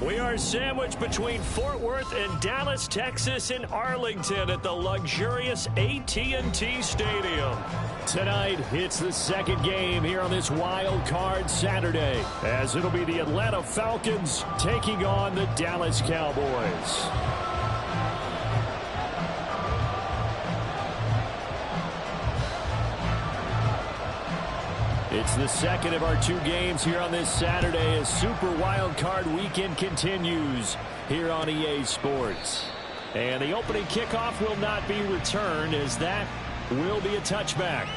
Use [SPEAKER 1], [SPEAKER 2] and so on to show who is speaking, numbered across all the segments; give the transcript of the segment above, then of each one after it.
[SPEAKER 1] We are sandwiched between Fort Worth and Dallas, Texas, and Arlington at the luxurious AT&T Stadium. Tonight, it's the second game here on this wild card Saturday, as it'll be the Atlanta Falcons taking on the Dallas Cowboys. It's the second of our two games here on this Saturday as Super Wild Card Weekend continues here on EA Sports. And the opening kickoff will not be returned, as that will be a touchback.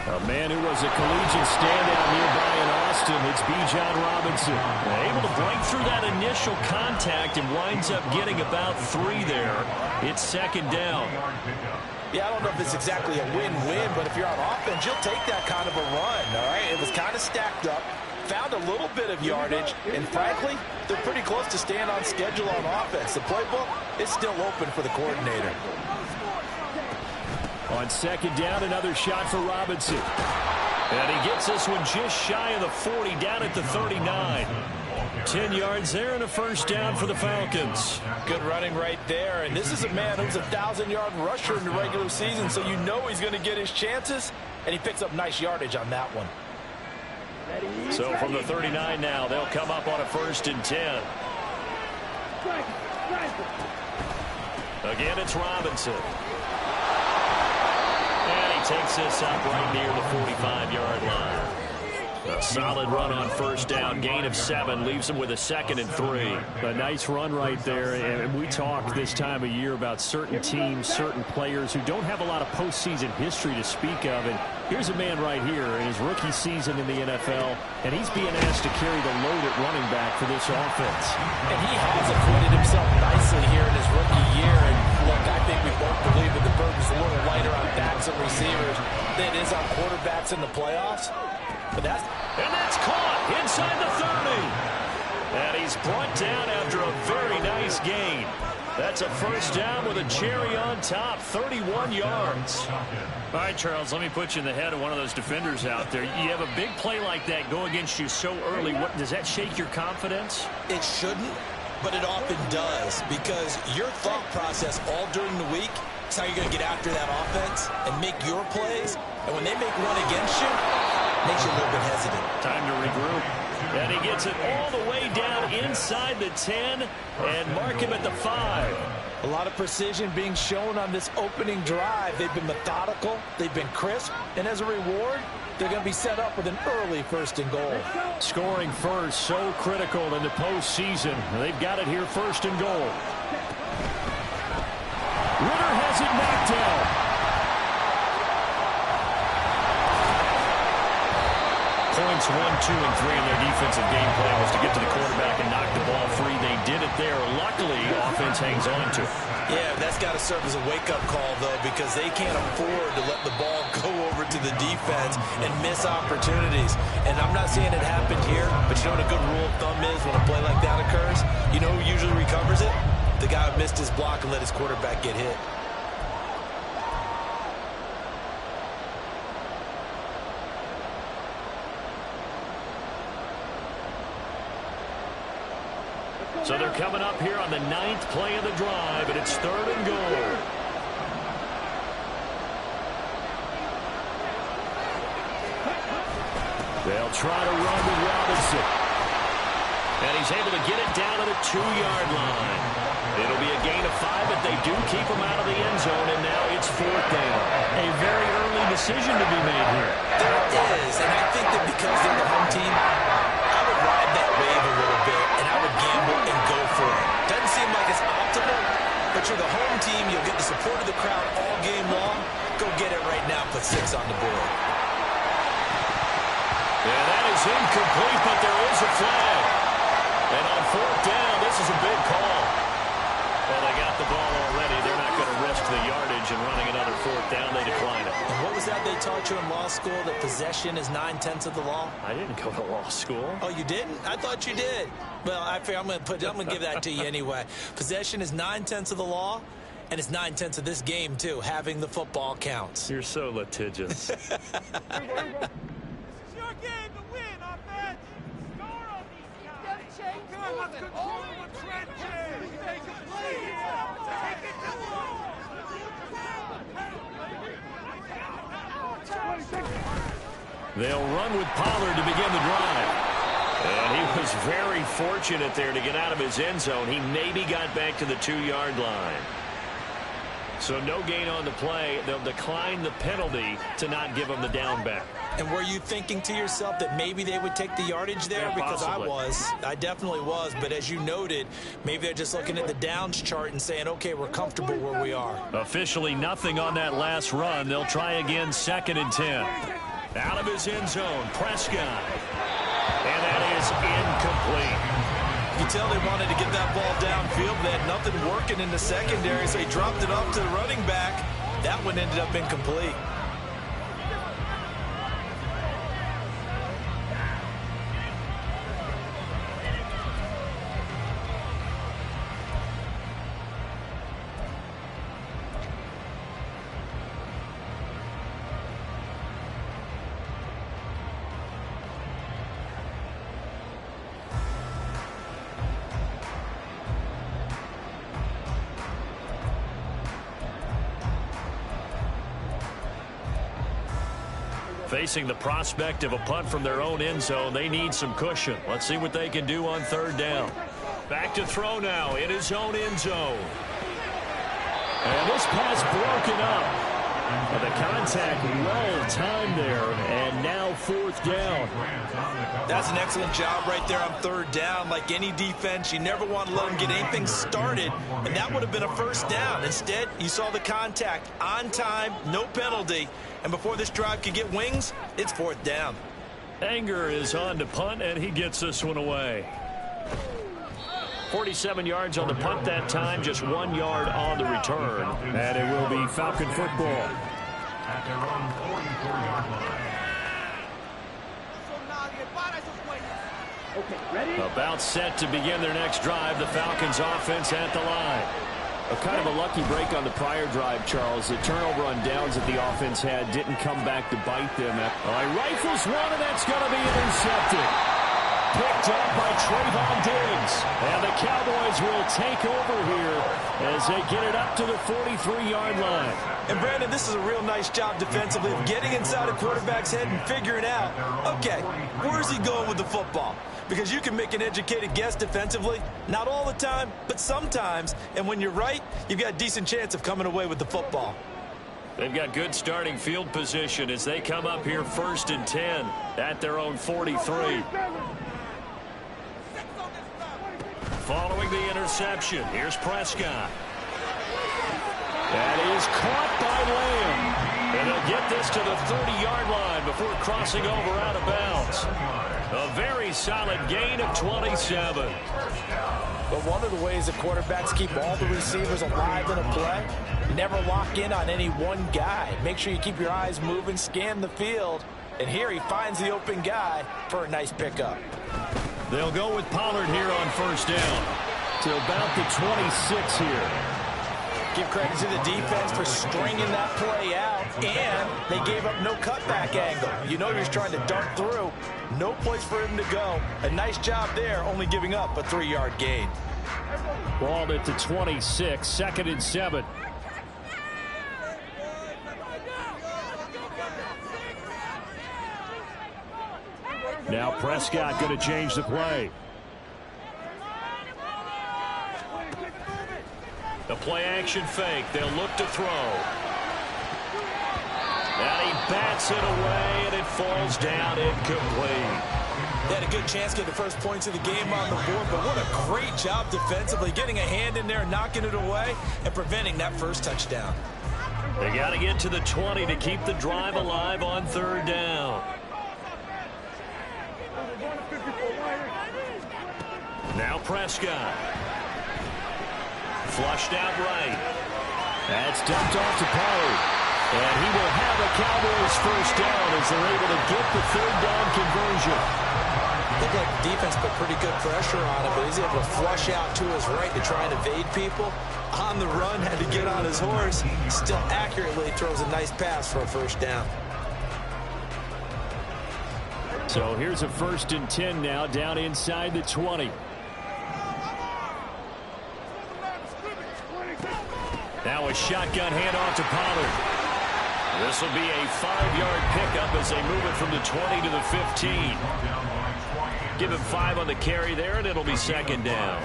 [SPEAKER 1] A man who was a collegiate standout nearby in Austin, it's Bijan Robinson. Able to break through that initial contact and winds up getting about 3 there. It's second down.
[SPEAKER 2] Yeah, I don't know if it's exactly a win-win, but if you're on offense, you'll take that kind of a run, all right? It was kind of stacked up, found a little bit of yardage, and frankly, they're pretty close to staying on schedule on offense. The playbook is still open for the coordinator.
[SPEAKER 1] On second down, another shot for Robinson. And he gets this one just shy of the 40, down at the 39. 10 yards there and a first down for the Falcons.
[SPEAKER 2] Good running right there. And this is a man who's a 1,000-yard rusher in the regular season, so you know he's going to get his chances. And he picks up nice yardage on that one.
[SPEAKER 1] So from the 39 now, they'll come up on a 1st and 10. Again, it's Robinson. And he takes this up right near the 45-yard line. A solid run on first down. Gain of 7 leaves him with a 2nd and 3. A nice run right there. And we talk this time of year about certain teams, certain players who don't have a lot of postseason history to speak of. And here's a man right here in his rookie season in the NFL, and he's being asked to carry the load at running back for this offense.
[SPEAKER 2] And he has acquitted himself nicely here in his rookie year. And look, I think we both believe that the burden's a little lighter on backs and receivers than it is on quarterbacks in the playoffs. But that's caught inside the 30.
[SPEAKER 1] And he's brought down after a very nice gain. That's a first down with a cherry on top, 31 yards. All right, Charles, let me put you in the head of one of those defenders out there. You have a big play like that go against you so early. Does that shake your confidence?
[SPEAKER 2] It shouldn't, but it often does, because your thought process all during the week is how you're going to get after that offense and make your plays. And when they make one against you, it makes you a little bit hesitant.
[SPEAKER 1] Time to regroup. And he gets it all the way down inside the 10 and mark him at the 5.
[SPEAKER 2] A lot of precision being shown on this opening drive. They've been methodical, they've been crisp, and as a reward, they're going to be set up with an early 1st and goal.
[SPEAKER 1] Scoring first, so critical in the postseason. They've got it here, 1st and goal. Ritter has it knocked down. Points 1, 2, and 3 in their defensive game plan was to get to the quarterback and knock the ball free. They did it there. Luckily, offense hangs on to it.
[SPEAKER 2] Yeah, that's got to serve as a wake-up call, though, because they can't afford to let the ball go over to the defense and miss opportunities. And I'm not saying it happened here, but you know what a good rule of thumb is when a play like that occurs? You know who usually recovers it? The guy who missed his block and let his quarterback get hit.
[SPEAKER 1] So they're coming up here on the 9th play of the drive, and it's 3rd and goal. They'll try to run with Robinson. And he's able to get it down to the 2-yard line. It'll be a gain of 5, but they do keep him out of the end zone, and now it's 4th down. A very early decision to be made here.
[SPEAKER 2] There is, and I think that because they're the home team, I would ride that wave a little bit, and I would gamble and go for it. Doesn't seem like it's optimal, but you're the home team. You'll get the support of the crowd all game long. Go get it right now. Put 6 on the board.
[SPEAKER 1] And that is incomplete, but there is a flag. And on 4th down, this is a big call. Well, they got the ball already. They're not going to risk the yardage and running another fourth down. They decline it.
[SPEAKER 2] And what was that they taught you in law school, that possession is 9/10 of the law?
[SPEAKER 1] I didn't go to law school.
[SPEAKER 2] Oh, you didn't? I thought you did. Well, I figure I'm going to give that to you anyway. Possession is 9/10 of the law, and it's 9/10 of this game, too. Having the football counts.
[SPEAKER 1] You're so litigious.
[SPEAKER 3] It's your game to win, offense. Score on these guys. Come on, let's control the trenches. Take a play. Take it to the wall.
[SPEAKER 1] They'll run with Pollard to begin the drive. And he was very fortunate there to get out of his end zone. He maybe got back to the 2-yard line. So no gain on the play. They'll decline the penalty to not give him the down back.
[SPEAKER 2] And were you thinking to yourself that maybe they would take the yardage there?
[SPEAKER 1] Yeah,
[SPEAKER 2] because
[SPEAKER 1] possibly.
[SPEAKER 2] I definitely was. But as you noted, maybe they're just looking at the downs chart and saying, okay, we're comfortable where we are.
[SPEAKER 1] Officially nothing on that last run. They'll try again, 2nd and 10. Out of his end zone, Prescott. And that is incomplete.
[SPEAKER 2] You tell they wanted to get that ball downfield. They had nothing working in the secondary, so he dropped it off to the running back. That one ended up incomplete.
[SPEAKER 1] Facing the prospect of a punt from their own end zone, they need some cushion. Let's see what they can do on 3rd down. Back to throw now in his own end zone. And this pass broken up. But the contact well timed there, and now 4th down.
[SPEAKER 2] That's an excellent job right there on 3rd down. Like any defense, you never want to let them get anything started, and that would have been a 1st down. Instead, you saw the contact on time, no penalty, and before this drive could get wings, it's 4th down.
[SPEAKER 1] Anger is on to punt, and he gets this one away. 47 yards on the punt that time, just 1 yard on the return. And it will be Falcon football.
[SPEAKER 4] At their own 44-yard line.
[SPEAKER 1] About set to begin their next drive. The Falcons offense at the line. Kind of a lucky break on the prior drive, Charles. The turnover on downs that the offense had didn't come back to bite them. All right, rifles one, and that's going to be intercepted. Picked up by Trayvon Diggs. And the Cowboys will take over here as they get it up to the 43-yard line.
[SPEAKER 2] And, Brandon, this is a real nice job defensively of getting inside a quarterback's head and figuring out, okay, where's he going with the football? Because you can make an educated guess defensively. Not all the time, but sometimes. And when you're right, you've got a decent chance of coming away with the football.
[SPEAKER 1] They've got good starting field position as they come up here 1st and 10 at their own 43. Following the interception, here's Prescott. That is caught by Lamb. And they'll get this to the 30-yard line before crossing over out of bounds. A very solid gain of 27.
[SPEAKER 2] But one of the ways that quarterbacks keep all the receivers alive in a play, never lock in on any one guy. Make sure you keep your eyes moving, scan the field. And here he finds the open guy for a nice pickup.
[SPEAKER 1] They'll go with Pollard here on 1st down to about the 26 here.
[SPEAKER 2] Give credit to the defense for stringing that play out, and they gave up no cutback angle. You know you're trying to dunk through. No place for him to go. A nice job there, only giving up a 3-yard gain.
[SPEAKER 1] Ball at the 26, 2nd and 7. Now Prescott going to change the play. The play action fake. They'll look to throw. And he bats it away, and it falls down incomplete.
[SPEAKER 2] They had a good chance to get the first points of the game on the board, but what a great job defensively, getting a hand in there, knocking it away, and preventing that first touchdown.
[SPEAKER 1] They got to get to the 20 to keep the drive alive on 3rd down. Now Prescott. flushed out right. That's dumped off to Pollard. And he will have a Cowboys first down as they're able to get the third down conversion.
[SPEAKER 2] Looked like the defense put pretty good pressure on him, but he's able to flush out to his right to try and evade people. On the run, had to get on his horse. Still accurately throws a nice pass for a first down.
[SPEAKER 1] So here's a 1st and 10 now, down inside the 20. Now a shotgun handoff to Pollard. This will be a 5-yard pickup as they move it from the 20 to the 15. Give him 5 on the carry there, and it'll be 2nd down.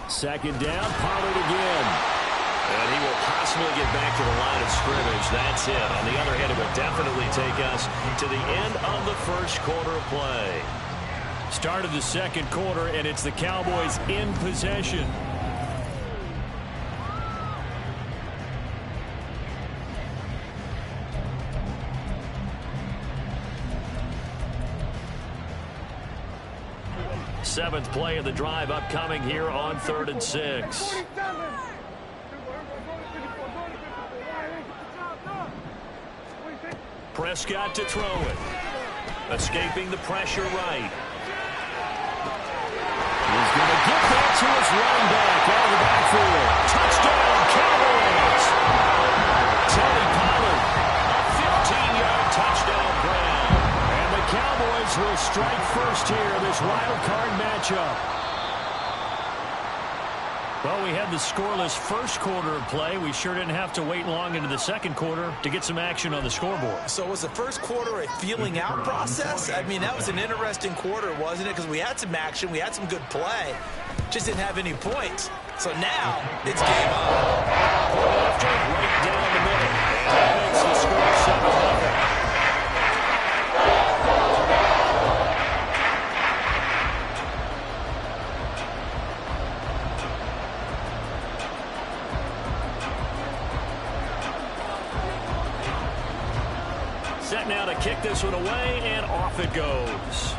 [SPEAKER 1] Second down, Pollard again. And he will possibly get back to the line of scrimmage. That's it. On the other hand, it will definitely take us to the end of the first quarter of play. Start of the second quarter, and it's the Cowboys in possession. Seventh play of the drive upcoming here on 3rd and 6. Prescott to throw it. Escaping the pressure right. He's going to get that to his running back out of the backfield. Touchdown, Cowboys! Tony Pollard, a 15-yard touchdown grab. And the Cowboys will strike first here in this wild card matchup. Well, we had the scoreless first quarter of play. We sure didn't have to wait long into the second quarter to get some action on the scoreboard.
[SPEAKER 2] So was the first quarter a feeling out process? I mean, that was an interesting quarter, wasn't it? Because we had some action, we had some good play, just didn't have any points. So now it's game on.
[SPEAKER 1] After right down the middle. That makes the score 7-0. Set now to kick this one away, and off it goes.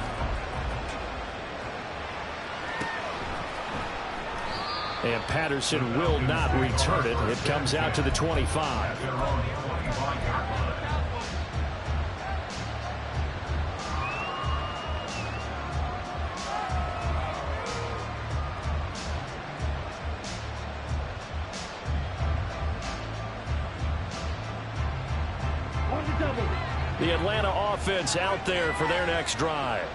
[SPEAKER 1] And Patterson will not return it. It comes out to the 25. The Atlanta offense out there for their next drive.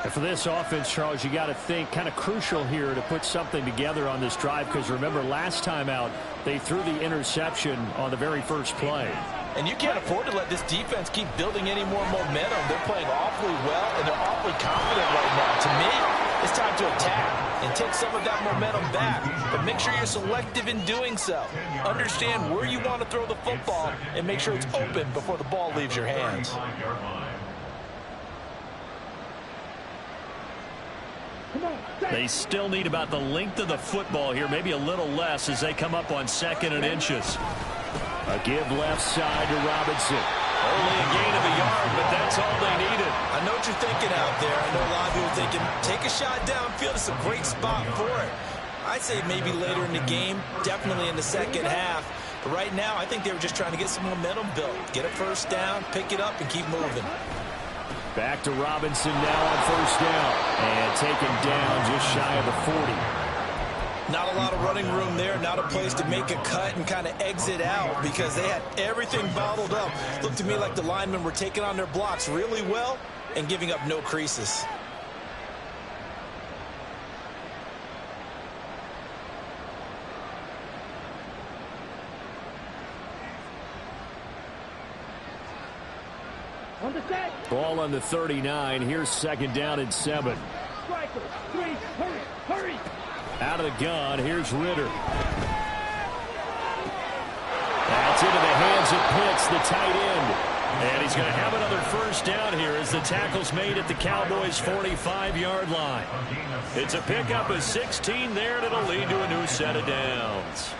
[SPEAKER 1] And for this offense, Charles, you got to think kind of crucial here to put something together on this drive, because remember last time out they threw the interception on the very first play.
[SPEAKER 2] And you can't afford to let this defense keep building any more momentum. They're playing awfully well, and they're awfully confident right now. To me, it's time to attack and take some of that momentum back. But make sure you're selective in doing so. Understand where you want to throw the football and make sure it's open before the ball leaves your hands.
[SPEAKER 1] They still need about the length of the football here, maybe a little less as they come up on 2nd and inches. A give left side to Robinson. Only a gain of a yard, but that's all they needed.
[SPEAKER 2] I know what you're thinking out there. I know a lot of people are thinking, take a shot downfield. It's a great spot for it. I'd say maybe later in the game, definitely in the second half. But right now, I think they were just trying to get some momentum built. Get a first down, pick it up, and keep moving.
[SPEAKER 1] Back to Robinson now on 1st down. And taken down just shy of the 40.
[SPEAKER 2] Not a lot of running room there, not a place to make a cut and kind of exit out because they had everything bottled up. Looked to me like the linemen were taking on their blocks really well and giving up no creases.
[SPEAKER 1] Ball on the 39. Here's 2nd down and 7.
[SPEAKER 3] Striker, 3, hurry, hurry.
[SPEAKER 1] Out of the gun, here's Ritter. That's into the hands of Pitts, the tight end. And he's going to have another first down here as the tackle's made at the Cowboys' 45-yard line. It's a pickup of 16 there, and it'll lead to a new set of downs.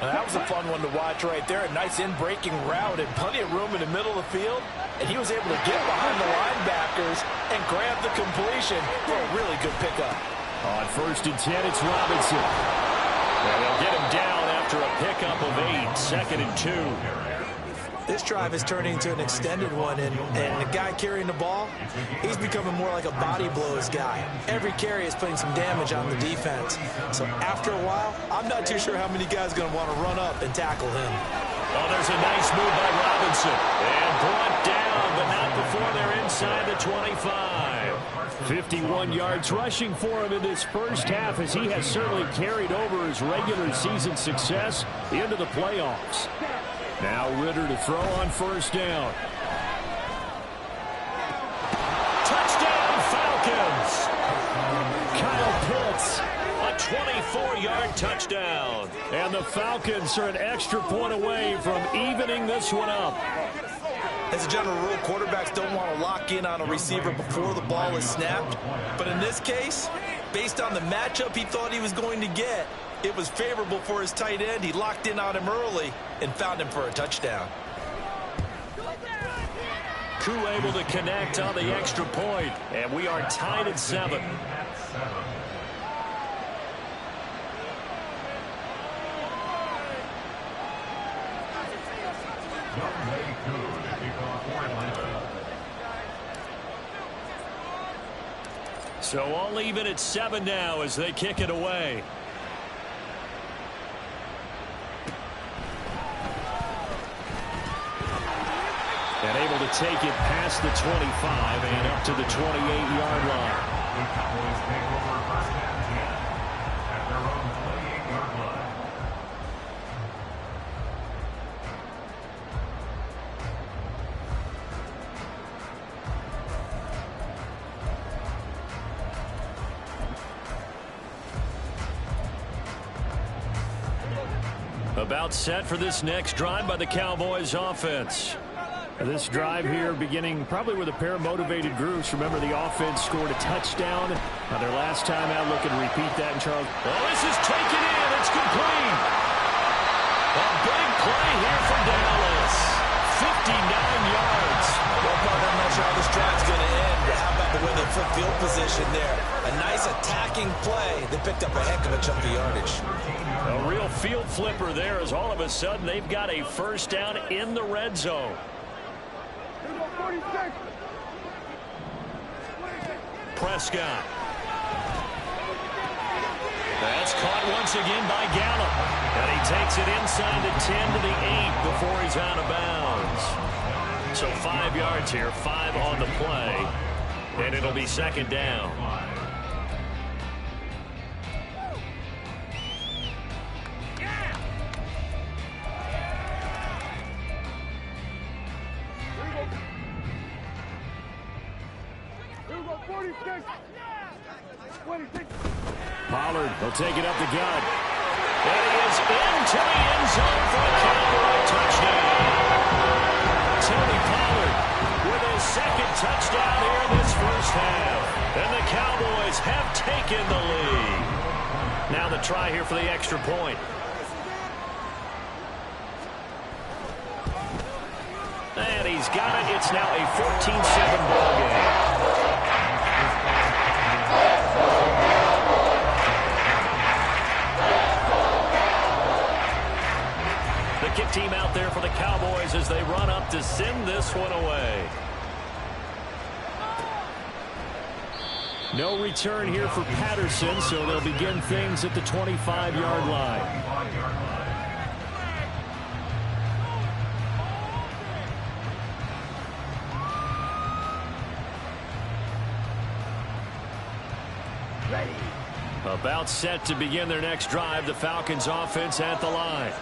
[SPEAKER 2] That was a fun one to watch right there. A nice in-breaking route and plenty of room in the middle of the field. And he was able to get behind the linebackers and grab the completion for a really good pickup.
[SPEAKER 1] On 1st and 10, it's Robinson. And they'll get him down after a pickup of 8, 2nd and 2.
[SPEAKER 2] This drive is turning into an extended one, and the guy carrying the ball, he's becoming more like a body blows guy. Every carry is putting some damage on the defense. So after a while, I'm not too sure how many guys are going to want to run up and tackle him.
[SPEAKER 1] Oh, there's a nice move by Robinson. And brought down, but not before they're inside the 25. 51 yards rushing for him in this first half, as he has certainly carried over his regular season success into the playoffs. Now Ritter to throw on 1st down. Touchdown, Falcons! Kyle Pitts, a 24-yard touchdown. And the Falcons are an extra point away from evening this one up.
[SPEAKER 2] As a general rule, quarterbacks don't want to lock in on a receiver before the ball is snapped. But in this case, based on the matchup he thought he was going to get, it was favorable for his tight end. He locked in on him early and found him for a touchdown.
[SPEAKER 1] Koo able to connect on the extra point, and we are tied at 7. So all even at 7 now as they kick it away. And able to take it past the 25 and up to the 28-yard line.
[SPEAKER 4] The Cowboys take over 1st and 10 at their own 28-yard line.
[SPEAKER 1] About set for this next drive by the Cowboys offense. This drive here beginning probably with a pair of motivated groups. Remember, the offense scored a touchdown their last time out. Looking to repeat that in Charles. Oh, this is taken in. It's complete. A big play here for Dallas. 59 yards.
[SPEAKER 2] Well, Bart, I'm not sure how this drive's going to end, but how about the way they flip field position there? A nice attacking play that picked up a heck of a chunk of yardage.
[SPEAKER 1] A real field flipper there, as all of a sudden they've got a 1st down in the red zone. Prescott. That's caught once again by Gallup. And he takes it inside the 10 to the 8 before he's out of bounds. So 5 yards here, 5 on the play. And it'll be 2nd down. Pollard will take it up the gut. And he is into the end zone for a Cowboy touchdown. Tony Pollard with his 2nd touchdown here in this first half. And the Cowboys have taken the lead. Now the try here for the extra point. And he's got it. It's now a 14-7 ball game. Kick team out there for the Cowboys as they run up to send this one away. No return here for Patterson, so they'll begin things at the 25-yard line. About set to begin their next drive, the Falcons offense at the line.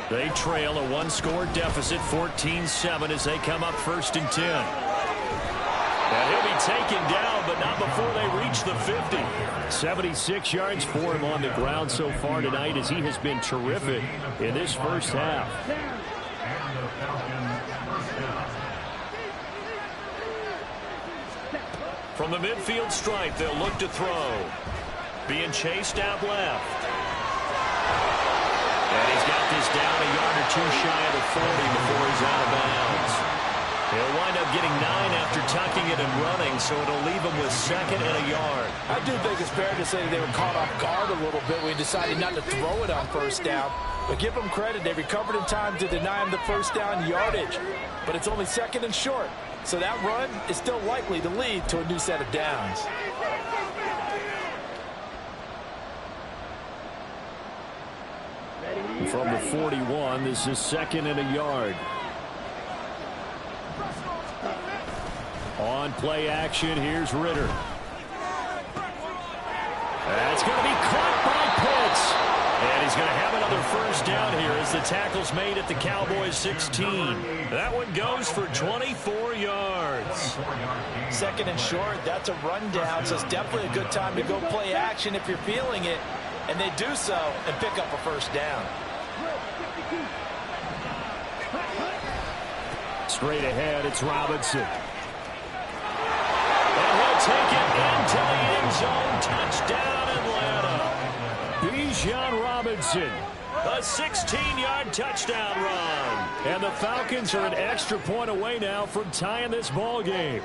[SPEAKER 1] They trail a 1-score deficit, 14-7, as they come up 1st and 10. And he'll be taken down, but not before they reach the 50. 76 yards for him on the ground so far tonight, as he has been terrific in this first half. From the midfield stripe, they'll look to throw. Being chased out left. And he's got this down a yard or two shy of the 40 before he's out of bounds. He'll wind up getting 9 after tucking it and running, so it'll leave him with 2nd and a yard.
[SPEAKER 2] I do think it's fair to say they were caught off guard a little bit when he decided not to throw it on first down. But give them credit, they recovered in time to deny him the first down yardage. But it's only 2nd and short, so that run is still likely to lead to a new set of downs.
[SPEAKER 1] From the 41, this is 2nd and a yard. On play action, here's Ritter. That's going to be caught by Pitts. And he's going to have another first down here as the tackle's made at the Cowboys 16. That one goes for 24 yards.
[SPEAKER 2] 2nd and short, that's a rundown, so it's definitely a good time to go play action if you're feeling it. And they do so and pick up a first down.
[SPEAKER 1] Straight ahead, it's Robinson. And he'll take it into the end zone. Touchdown, Atlanta. Bijan Robinson. A 16-yard touchdown run. And the Falcons are an extra point away now from tying this ball game.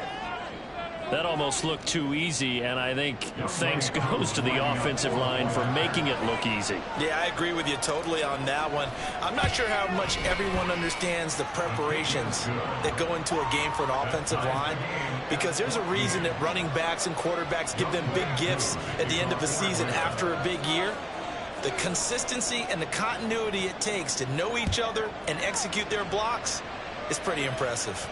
[SPEAKER 1] That almost looked too easy, and I think thanks goes to the offensive line for making it look easy.
[SPEAKER 2] Yeah, I agree with you totally on that one. I'm not sure how much everyone understands the preparations that go into a game for an offensive line, because there's a reason that running backs and quarterbacks give them big gifts at the end of the season after a big year. The consistency and the continuity it takes to know each other and execute their blocks is pretty impressive.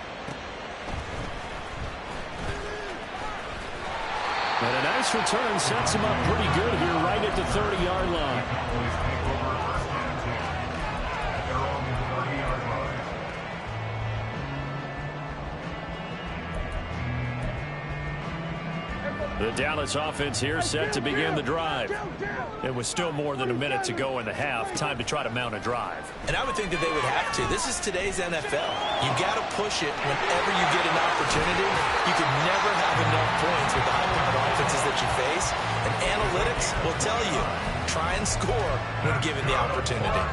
[SPEAKER 1] And a nice return sets him up pretty good here right at the 30-yard line. The Dallas offense here set to begin the drive. It was still more than a minute to go in the half. Time to try to mount a drive.
[SPEAKER 2] And I would think that they would have to. This is today's NFL. You got to push it whenever you get an opportunity. You can never have enough points with the high-powered offenses that you face. And analytics will tell you, try and score when given the opportunity.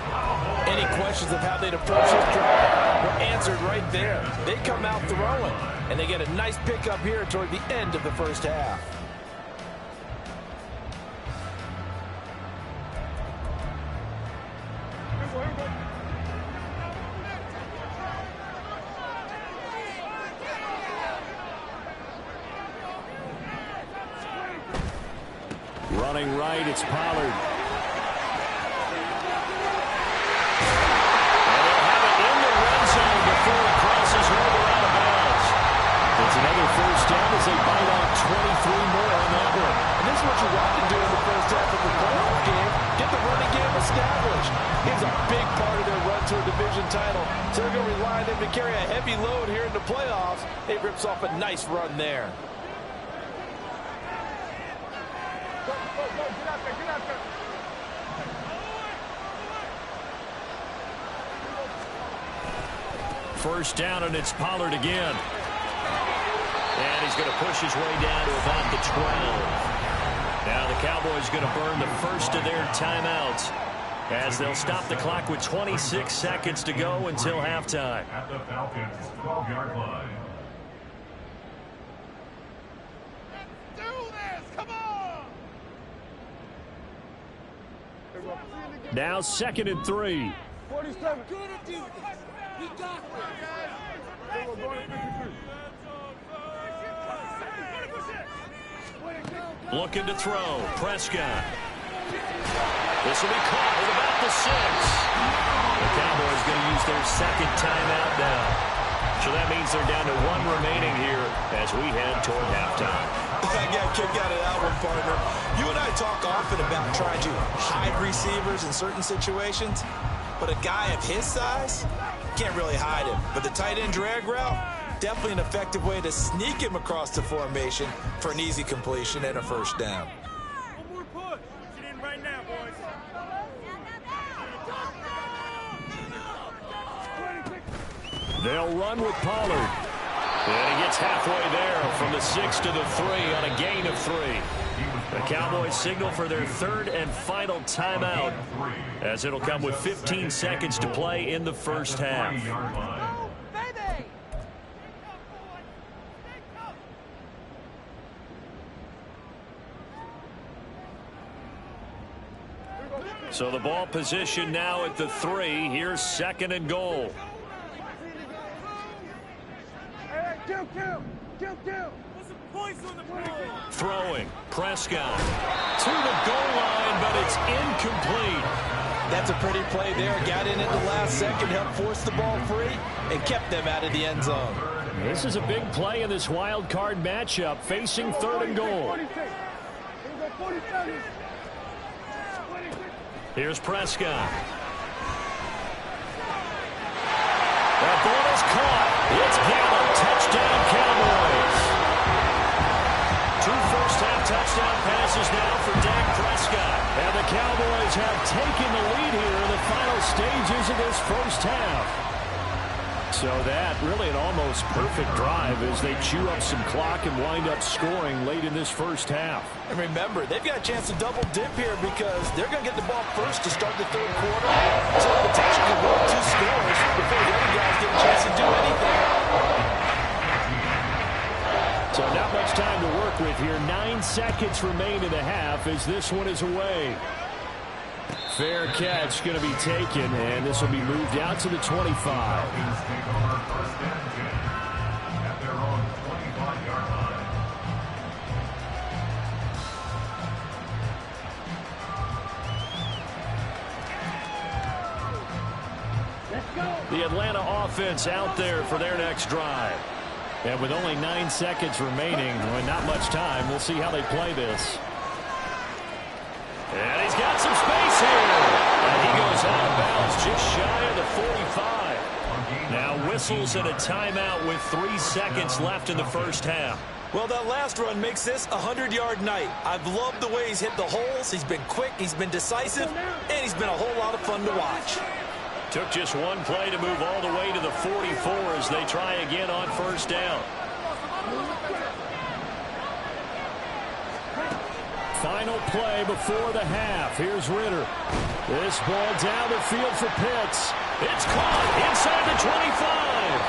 [SPEAKER 2] Any questions of how they'd approach this drive were answered right there. They come out throwing, and they get a nice pickup here toward the end of the first half.
[SPEAKER 1] Running right, it's Pollard. It's another first down as they bite off 23 more on that one.
[SPEAKER 2] And this is what you want to do in the first half of the playoff game. Get the running game established. He's a big part of their run to a division title. So they're going to rely on him to carry a heavy load here in the playoffs. He rips off a nice run there.
[SPEAKER 1] First down, and it's Pollard again. And he's going to push his way down to about the 12. Now the Cowboys going to burn the first of their timeouts as they'll stop the clock with 26 seconds to go until halftime.
[SPEAKER 4] At the Falcons' 12-yard line.
[SPEAKER 3] Let's do this! Come on!
[SPEAKER 1] Now 2nd and 3.
[SPEAKER 3] 47. We're gonna do this. We got this.
[SPEAKER 1] Looking to throw. Prescott. This will be caught at about the 6. The Cowboys going to use their second timeout now. So that means they're down to 1 remaining here as we head toward halftime.
[SPEAKER 2] I got kicked out of that one, partner. You and I talk often about trying to hide receivers in certain situations, but a guy of his size can't really hide him. But the tight end drag route, definitely an effective way to sneak him across the formation for an easy completion and a first down.
[SPEAKER 3] One more push. Get in right now, boys.
[SPEAKER 1] They'll run with Pollard. And he gets halfway there from the 6 to the 3 on a gain of 3. The Cowboys signal for their third and final timeout, as it'll come with 15 seconds to play in the first half. So the ball position now at the 3. Here's second and goal. Throwing. Prescott to the goal line, but it's incomplete.
[SPEAKER 2] That's a pretty play there. Got in at the last second, helped force the ball free, and kept them out of the end zone.
[SPEAKER 1] This is a big play in this wild card matchup, facing third and goal. Here's Prescott. That ball is caught. It's Gallup. Touchdown, Cowboys. 2 first-half touchdown passes now for Dak Prescott. And the Cowboys have taken the lead here in the final stages of this first half. So that really an almost perfect drive as they chew up some clock and wind up scoring late in this first half.
[SPEAKER 2] And remember, they've got a chance to double dip here because they're going to get the ball first to start the third quarter. So the potential to go 2 scores before the other guys get a chance to do anything.
[SPEAKER 1] So not much time to work with here. 9 seconds remain in the half as this one is away. Fair catch going to be taken, and this will be moved out to the 25. The Atlanta offense out there for their next drive. And with only 9 seconds remaining, and not much time, we'll see how they play this. And he's got some space here. And he goes out of bounds just shy of the 45. Now whistles and a timeout with 3 seconds left in the first half.
[SPEAKER 2] Well, that last run makes this a 100-yard night. I've loved the way he's hit the holes. He's been quick, he's been decisive, and he's been a whole lot of fun to watch.
[SPEAKER 1] Took just one play to move all the way to the 44 as they try again on first down. Final play before the half. Here's Ritter. This ball down the field for Pitts. It's caught inside the 25.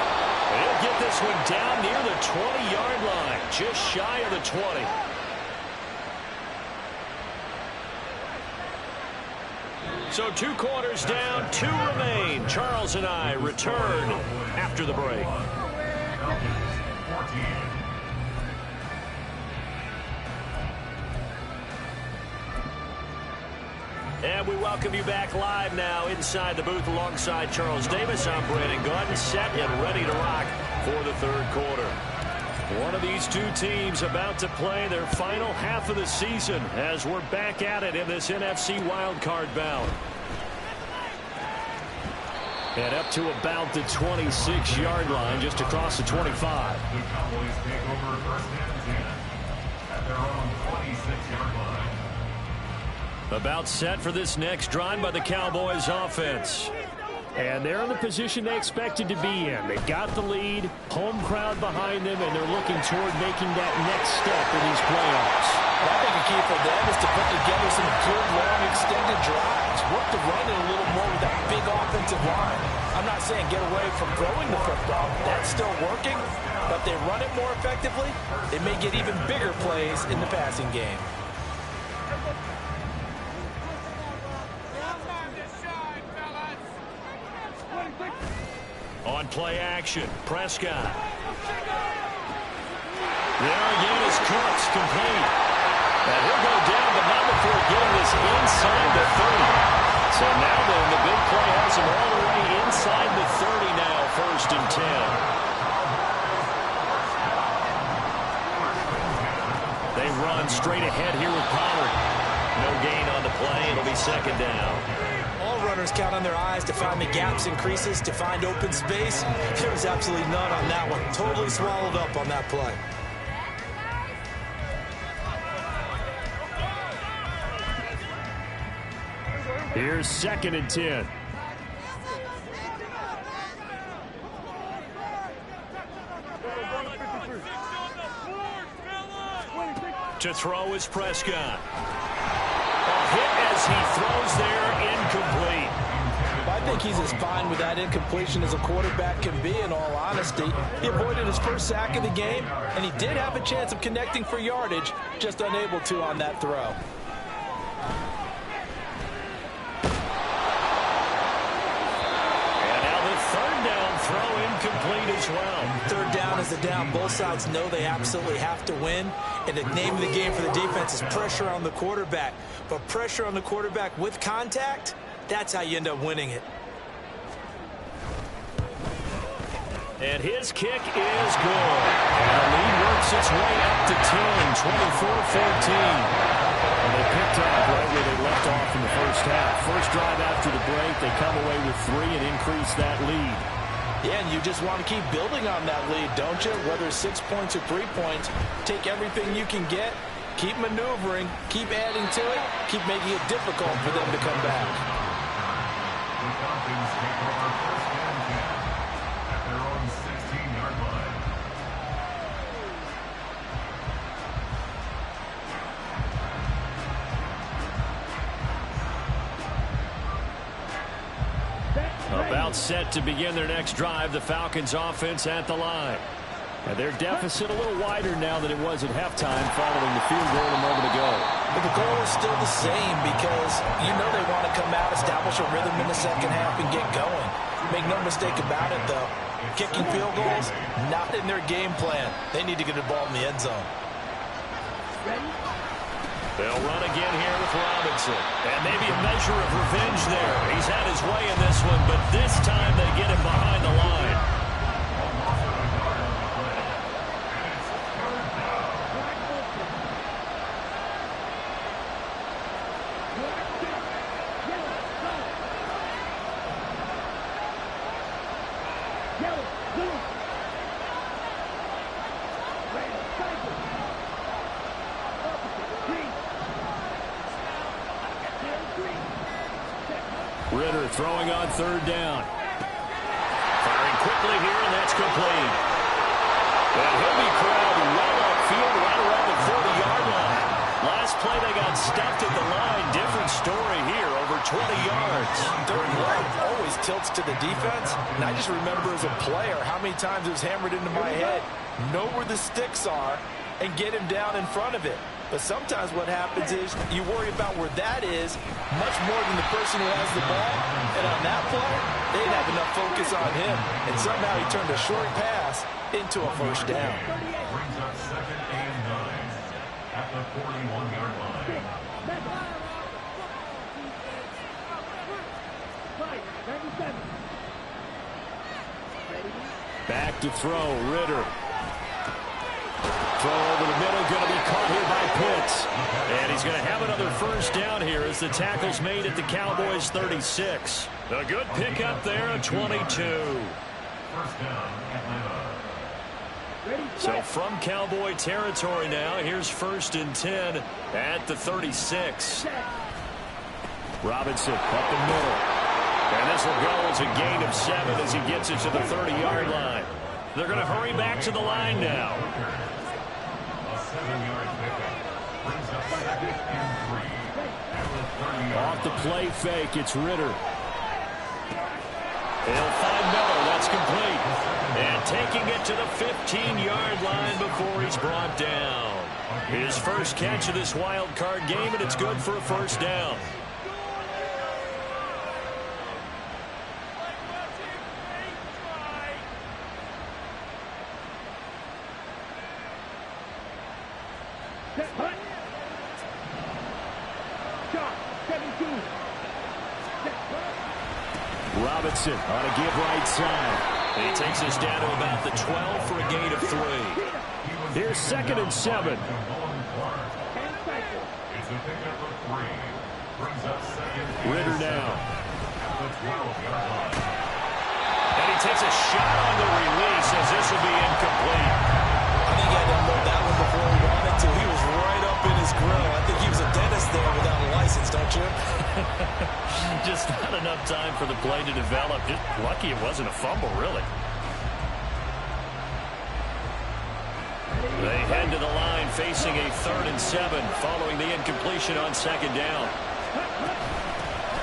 [SPEAKER 1] He'll get this one down near the 20-yard line, just shy of the 20. So 2 quarters down, 2 remain. Charles and I return after the break. And we welcome you back live now inside the booth alongside Charles Davis. I'm Brandon Gaudin, set and ready to rock for the third quarter. One of these 2 teams about to play their final half of the season as we're back at it in this NFC wildcard bout. And up to about the 26-yard line, just across the 25.
[SPEAKER 4] The Cowboys take over first and 10 at their own 26-yard line.
[SPEAKER 1] About set for this next drive by the Cowboys offense. And they're in the position they expected to be in. They got the lead, home crowd behind them, and they're looking toward making that next step in these playoffs.
[SPEAKER 2] I think the key for them is to put together some good, long, extended drives. Work the run in a little more with that big offensive line. I'm not saying get away from throwing the football. That's still working. But they run it more effectively, they may get even bigger plays in the passing game.
[SPEAKER 1] On play action, Prescott. There again is Cooks, complete. And he'll go down, but not before getting this inside the 30. So now then, the big play has him all the way inside the 30 now, first and 10. They run straight ahead here with Pollard. No gain on the play. It'll be second down.
[SPEAKER 2] All runners count on their eyes to find the gaps and creases, to find open space. There was absolutely none on that one. Totally swallowed up on that play.
[SPEAKER 1] Here's second and 10. To throw is Prescott. A hit as he throws there, incomplete.
[SPEAKER 2] I think he's as fine with that incompletion as a quarterback can be, in all honesty. He avoided his first sack of the game, and he did have a chance of connecting for yardage, just unable to on that throw.
[SPEAKER 1] And now the third down throw incomplete as well.
[SPEAKER 2] Third down is the down. Both sides know they absolutely have to win, and the name of the game for the defense is pressure on the quarterback. But pressure on the quarterback with contact, that's how you end up winning it.
[SPEAKER 1] And his kick is good. And the lead works its way up to 10, 24-14. And they picked up right where they left off in the first half. First drive after the break, they come away with 3 and increase that lead.
[SPEAKER 2] Yeah, and you just want to keep building on that lead, don't you? Whether it's 6 points or 3 points, take everything you can get, keep maneuvering, keep adding to it, keep making it difficult for them to come back.
[SPEAKER 4] The Falcons take over first and 10 at their own 16-yard line.
[SPEAKER 1] About set to begin their next drive, the Falcons offense at the line. And their deficit a little wider now than it was at halftime following the field goal a moment ago.
[SPEAKER 2] But the goal is still the same because you know they want to come out, establish a rhythm in the second half, and get going. Make no mistake about it, though. Kicking field goals, not in their game plan. They need to get the ball in the end zone.
[SPEAKER 1] They'll run again here with Robinson. And maybe a measure of revenge there. He's had his way in this one, but this time they get him behind the line. Ritter throwing on third down. Firing quickly here, and that's complete. And he'll be corralled well upfield right around the 40-yard line. Last play they got stuffed at the line. Different story here, over 20 yards.
[SPEAKER 2] Third leg always tilts to the defense, and I just remember as a player how many times it was hammered into my head. Know where the sticks are and get him down in front of it. But sometimes what happens is you worry about where that is much more than the person who has the ball. And on that play, they didn't have enough focus on him. And somehow he turned a short pass into a first down.
[SPEAKER 4] Brings up 2nd and 9 at the 41-yard line.
[SPEAKER 1] Back to throw, Ritter. Throw over the middle, going to be caught here by Pitts. And he's going to have another first down here as the tackle's made at the Cowboys' 36. A good pickup there at 22.
[SPEAKER 4] First down, Atlanta.
[SPEAKER 1] So from Cowboy territory now, here's 1st and 10 at the 36. Robinson up the middle. And this will go as a gain of 7 as he gets it to the 30-yard line. They're going to hurry back to the line now.
[SPEAKER 4] A 7-yard pickup brings up 2nd and 3 at the 30-yard
[SPEAKER 1] Off the play fake, it's Ritter. They'll find Miller, that's complete. And taking it to the 15-yard line before he's brought down. His first catch of this wild card game, and it's good for a first down. Robinson on a give right side. And he takes us down to about the 12 for a gain of 3. Here's 2nd and 7.
[SPEAKER 4] It's a pickup of 3. Brings up 2nd.
[SPEAKER 1] Ritter now.
[SPEAKER 4] At the 12-yard line.
[SPEAKER 1] And he takes a shot on the release as this will be incomplete.
[SPEAKER 2] I think he had to unload that one before he wanted to. He was right up in his grill. I think he was a dentist there without a license, don't you?
[SPEAKER 1] Just not enough time for the play to develop. Just lucky it wasn't a fumble, really. They head to the line facing a 3rd and 7 following the incompletion on 2nd down.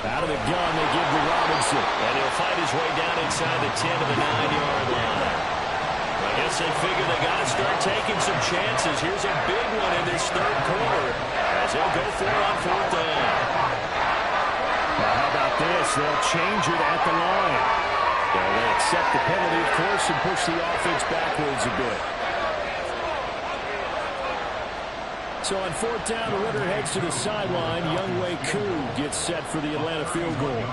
[SPEAKER 5] Out of the gun, they give to Robinson.
[SPEAKER 1] And he'll fight his way down inside the 10 to the 9-yard line. I guess they figure they got to start taking some chances. Here's a big one in this 3rd quarter as they'll go for it on 4th down.
[SPEAKER 5] Well, how about this? They'll change it at the line. They'll accept the penalty, of course, and push the offense backwards a bit. So on 4th down, the runner heads to the sideline. Younghoe Koo gets set for the Atlanta field goal.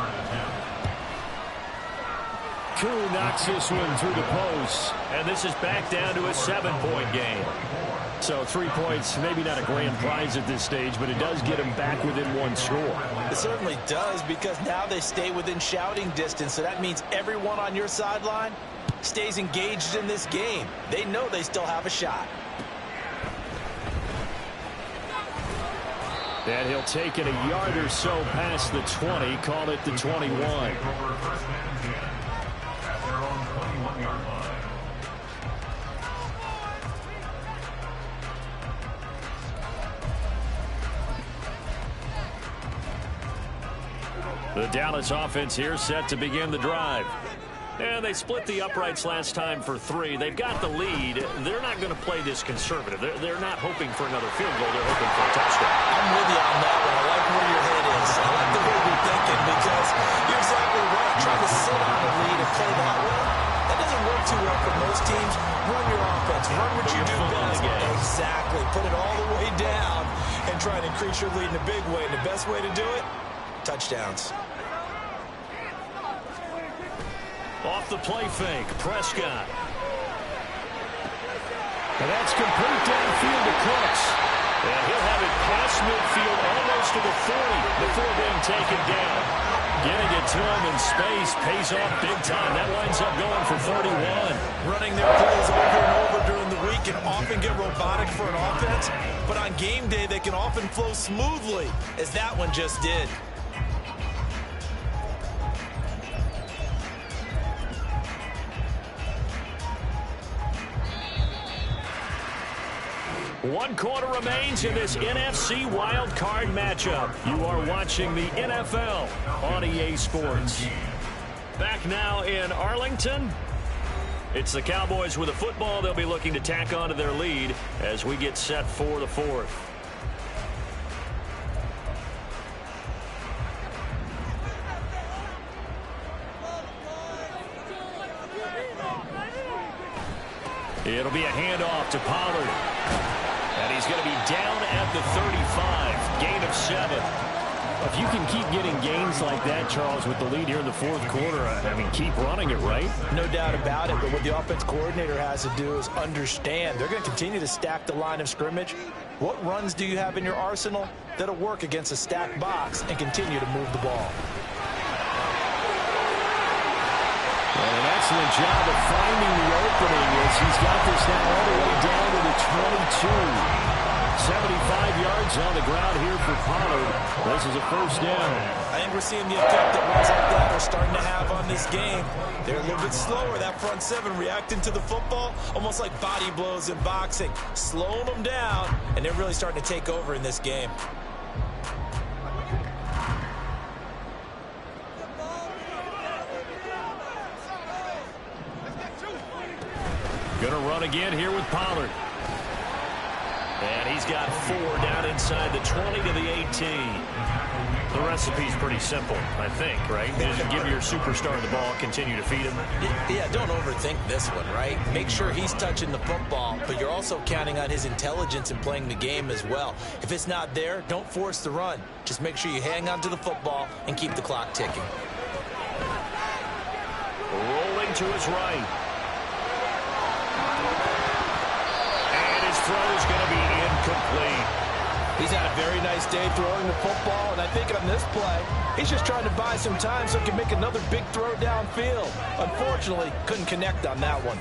[SPEAKER 5] Koo knocks this one through the post.
[SPEAKER 1] And this is back down to a 7-point game.
[SPEAKER 5] So 3 points, maybe not a grand prize at this stage, but it does get them back within 1 score.
[SPEAKER 2] It certainly does, because now they stay within shouting distance. So that means everyone on your sideline stays engaged in this game. They know they still have a shot.
[SPEAKER 5] And he'll take it a yard or so past the 20, call it the 21.
[SPEAKER 1] The Dallas offense here set to begin the drive. And they split the uprights last time for 3. They've got the lead. They're not going to play this conservative. They're not hoping for another field goal. They're hoping for a touchdown.
[SPEAKER 2] I'm with you on that one. I like where your head is. I like the way you're thinking, because you're exactly right. Trying to sit on a lead and play that way, that doesn't work too well for most teams. Run your offense. Run what you do best. Exactly. Put it all the way down and try and increase your lead in a big way. And the best way to do it, touchdowns.
[SPEAKER 1] Off the play fake, Prescott.
[SPEAKER 5] And that's complete downfield to Cooks.
[SPEAKER 1] And he'll have it past midfield almost to the 40 before being taken down. Getting it to him in space pays off big time. That winds up going for 31.
[SPEAKER 2] Running their plays over and over during the week can often get robotic for an offense, but on game day they can often flow smoothly, as that one just did.
[SPEAKER 1] One quarter remains in this NFC wild card matchup. You are watching the NFL on EA Sports. Back now in Arlington. It's the Cowboys with a football. They'll be looking to tack on to their lead as we get set for the 4th. It'll be a handoff to Pollard. And he's going to be down at the 35. Gain of 7.
[SPEAKER 5] If you can keep getting gains like that, Charles, with the lead here in the 4th quarter, I mean, keep running it, right?
[SPEAKER 2] No doubt about it, but what the offense coordinator has to do is understand. They're going to continue to stack the line of scrimmage. What runs do you have in your arsenal that'll work against a stacked box and continue to move the ball?
[SPEAKER 5] And an excellent job of finding the opening as he's got this now all the way down to the 22. 75 yards on the ground here for Pollard. This is a 1st down.
[SPEAKER 2] I think we're seeing the effect that runs like that are starting to have on this game. They're a little bit slower, that front 7 reacting to the football, almost like body blows in boxing, slowing them down, and they're really starting to take over in this game.
[SPEAKER 1] Going to run again here with Pollard. And he's got 4 down inside the 20 to the 18. The recipe's pretty simple, I think, right? Just give your superstar the ball, continue to feed him.
[SPEAKER 2] Yeah, don't overthink this one, right? Make sure he's touching the football, but you're also counting on his intelligence in playing the game as well. If it's not there, don't force the run. Just make sure you hang on to the football and keep the clock ticking.
[SPEAKER 1] Rolling to his right. And his throw is going to be incomplete.
[SPEAKER 2] He's had a very nice day throwing the football, and I think on this play, he's just trying to buy some time so he can make another big throw downfield. Unfortunately, couldn't connect on that one.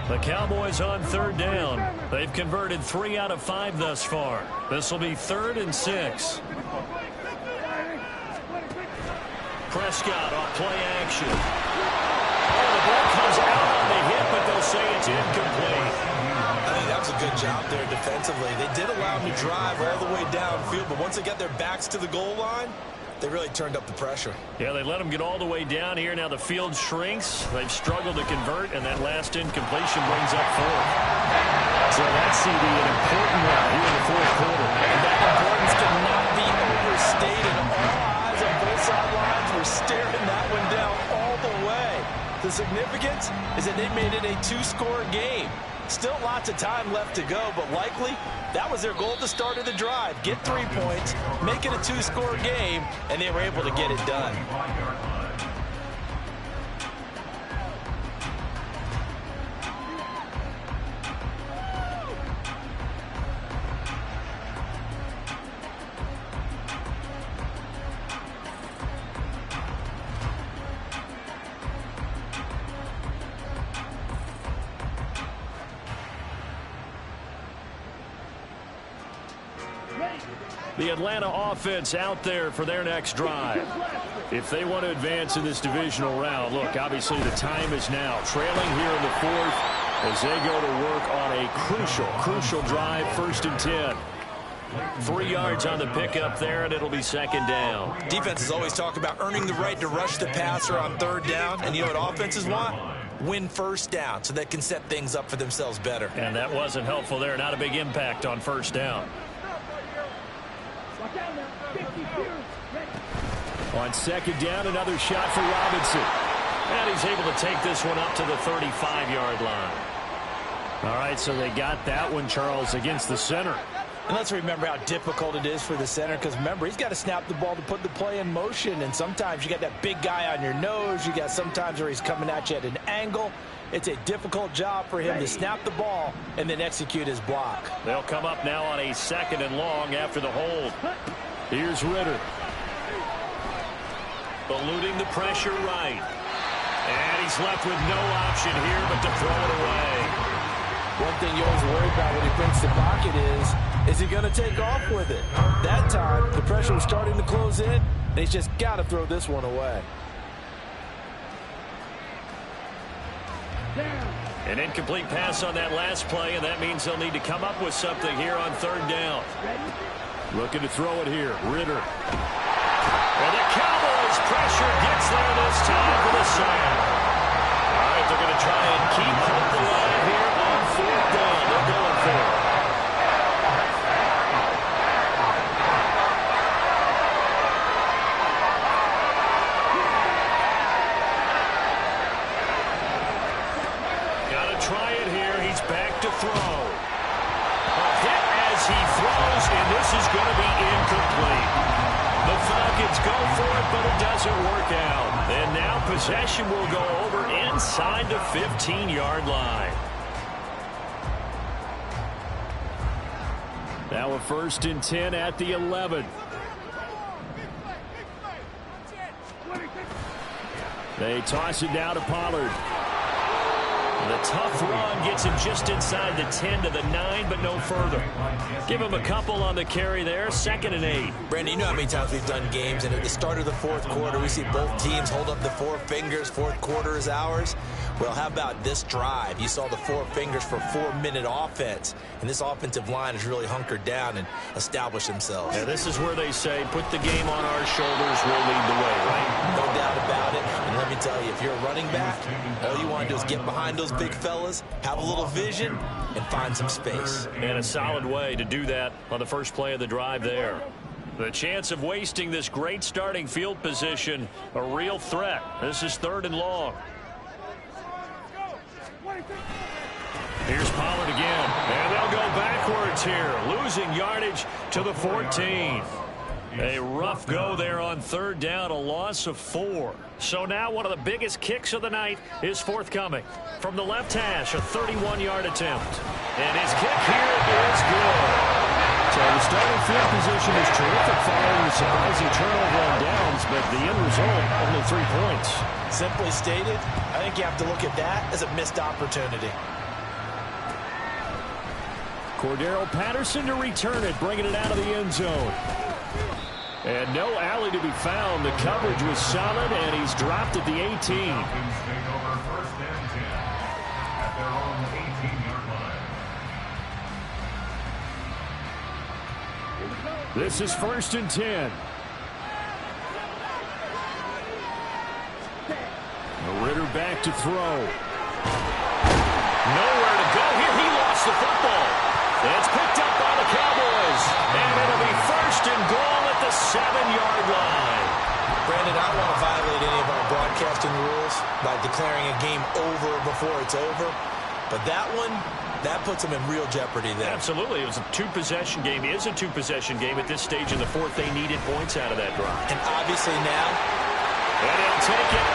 [SPEAKER 1] The Cowboys on 3rd down. They've converted 3 out of 5 thus far. This will be 3rd and 6. Prescott off play action. the ball comes out on the hit, but they'll say it's incomplete.
[SPEAKER 2] I think that was a good job there defensively. They did allow them to drive all the way downfield, but once they got their backs to the goal line, they really turned up the pressure.
[SPEAKER 1] Yeah, they let them get all the way down here. Now the field shrinks. They've struggled to convert, and that last incompletion brings up fourth. So that's CD, an important one here in the fourth quarter.
[SPEAKER 2] And that importance cannot be overstated. All eyes on both sidelines were staring that one down all the way. The significance is that they made it a two-score game. Still lots of time left to go, but likely that was their goal at the start of the drive. Get 3 points, make it a two-score game, and they were able to get it done.
[SPEAKER 1] The Atlanta offense out there for their next drive. If they want to advance in this divisional round, look, obviously the time is now. Trailing here in the fourth as they go to work on a crucial drive, 1st and 10. 3 yards on the pickup there, and it'll be 2nd down.
[SPEAKER 2] Defenses always talk about earning the right to rush the passer on 3rd down, and you know what offenses want? Win 1st down so they can set things up for themselves better.
[SPEAKER 1] And that wasn't helpful there. Not a big impact on 1st down. On 2nd down, another shot for Robinson. And he's able to take this one up to the 35-yard line. All right, so they got that one, Charles, against the center.
[SPEAKER 2] And let's remember how difficult it is for the center, because remember, he's got to snap the ball to put the play in motion, and sometimes you got that big guy on your nose. You got sometimes where he's coming at you at an angle. It's a difficult job for him to snap the ball and then execute his block.
[SPEAKER 1] They'll come up now on a 2nd and long after the hold. Here's Ritter. Eluding the pressure right. And he's left with no option here but to throw it away.
[SPEAKER 2] One thing you always worry about when he brings the pocket is he going to take off with it? That time, the pressure was starting to close in, and he's just got to throw this one away.
[SPEAKER 1] An incomplete pass on that last play, and that means they'll need to come up with something here on 3rd down. Looking to throw it here, Ritter. And the Cowboys pressure gets there this time for the sack. All right, they're going to try and keep hope alive here on 4th down. They're going for it. Got to try it here. He's back to throw. A hit as he throws, and this is going to be incomplete. The Falcons go for it, but it doesn't work out. And now possession will go over inside the 15-yard line. Now a 1st and 10 at the 11. They toss it down to Pollard. The tough run gets him just inside the 10 to the 9, but no further. Give him a couple on the carry there, 2nd and 8.
[SPEAKER 2] Brandon, you know how many times we've done games, and at the start of the 4th quarter, we see both teams hold up the 4 fingers, 4th quarter is ours. Well, how about this drive? You saw the 4 fingers for 4-minute offense, and this offensive line has really hunkered down and established themselves.
[SPEAKER 1] Yeah, this is where they say, put the game on our shoulders, we'll lead the way, right?
[SPEAKER 2] No doubt about it. And let me tell you, if you're a running back, all you want to do is get behind those big fellas, have a little vision, and find some space.
[SPEAKER 1] And a solid way to do that on the first play of the drive there. The chance of wasting this great starting field position, a real threat. This is 3rd and long. Here's Pollard again, and they'll go backwards here, losing yardage to the 14. A rough go there on 3rd down, a loss of 4. So now one of the biggest kicks of the night is forthcoming. From the left hash, a 31-yard attempt. And his kick here is good. So the starting field position is terrific following the surprising turnover on downs, but the end result, only 3 points.
[SPEAKER 2] Simply stated, I think you have to look at that as a missed opportunity.
[SPEAKER 1] Cordero Patterson to return it, bringing it out of the end zone. And no alley to be found. The coverage was solid, and he's dropped at the 18.
[SPEAKER 5] This is 1st and 10. Ritter back to throw.
[SPEAKER 1] Nowhere to go here. He lost the football. It's picked up by the Cowboys. And it'll be 1st and goal at the 7-yard line.
[SPEAKER 2] Brandon, I don't want to violate any of our broadcasting rules by declaring a game over before it's over. But that one, that puts them in real jeopardy there.
[SPEAKER 1] Absolutely. It was a two-possession game. It is a two-possession game at this stage in the fourth. They needed points out of that drive.
[SPEAKER 2] And obviously now,
[SPEAKER 1] and he'll take it